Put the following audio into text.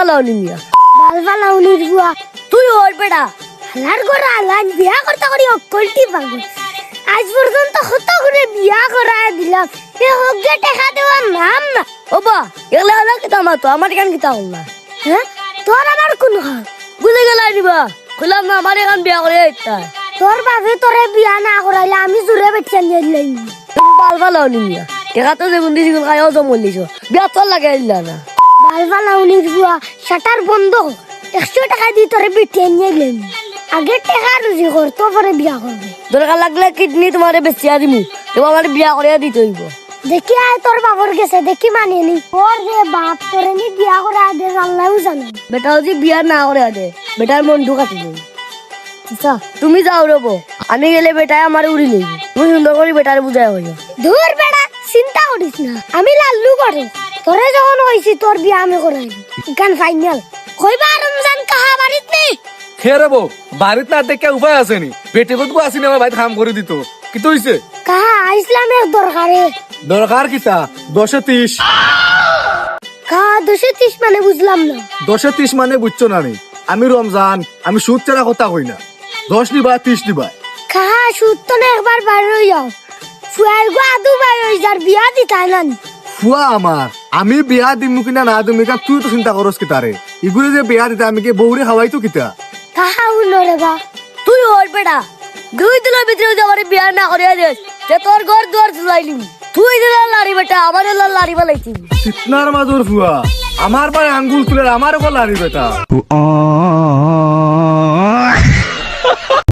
লাউনি মিয়া বালবা লাউনির বুয়া তুই ওর বেটা হালার করে আলান বিয়া করতে করি অকলটি পাগল আজ পর্যন্ত কত করে বিয়া করায় দিলাম এ হগে টাকা দেওয়ার নাম না ওবা এগুলা হলো কিতা মাতো আমার এখান কিতা হল না হ্যাঁ তোর আমার কোন হাল বুঝে গেলাই দিবা খুলাম না আমার এখান বিয়া করে ইচ্ছা তোর বাপে তোরে বিয়া না করাইলে আমি জোরে বেচে নিয়ে দিলাম তুমি বালবা লাউনি মিয়া টেকা তো যে গুন্দি সিগুল খাইও জমল দিছ বিয়া তোর লাগে দিলা না বালবা লাউনির বুয়া শাটার বন্ধ 100 টাকা দিয়ে তোরে বেচে নিয়ে দিলাম আগে টাকা রুজি কর তো পরে বিয়া করবে দরকার লাগলে কিডনি তোমারে বেচিয়া দিমু তোমার আমার বিয়া করে দিতে হইব দেখি আয় তোর বাবার গেছে দেখি মানিয়ে নি তোর যে বাপ তোরে নি বিয়া করে আদে আল্লাহও জানে বেটা যদি বিয়া না করে দে বেটার মন ঢুকাতে দেবে আচ্ছা তুমি যাও রবো আমি গেলে বেটায় আমার উড়ি নেই তুমি সুন্দর করে বেটারে বুঝাই হইও দূর বেড়া চিন্তা করিস না আমি লাল্লু করে তোরে যখন হইছি তোর বিয়া আমি করাই গান ফাইনাল কইবা রমজান কাহা বাড়িত নেই খেয়ে বউ বাড়িতে না দেখে উপায় আছে নি পেটে কতকু আসিনি আমার বাড়িতে কাম করে দিত কি তো হইছে কাহা ইসলামের দরকারে দরকার কিতা 10-30 কাহা 230 মানে বুঝলাম না 10-30 মানে বুঝছো না নি আমি রমজান আমি সুদ ছাড়া কথা কই না 10 দিবা 30 দিবা কাহা সুদ তো না একবার বাইরে হই যাও ফুয়ার গো আদু বাইরে হই যার বিয়া দিতাই না ফুয়া আমার আমি বিয়া দিমু কিনা না দিমু কিনা তুই তো চিন্তা করস কি তারে ইগুলো যে বিয়া দিতে আমি কি বউরে খাওয়াই তো কিতা কাহা উনরে বা তুই ওর বেটা 2 দিনের ভিতরে যদি আমার বিয়া না করে দেস যে তোর ঘর দুয়ার চুলাইলি তুই দিলে লাড়ি বেটা আমার লাড়ি বালাইছি চিতনার মাদুর ফুয়া আমার পায়ে আঙ্গুল তুলে আমার উপর লাড়ি বেটা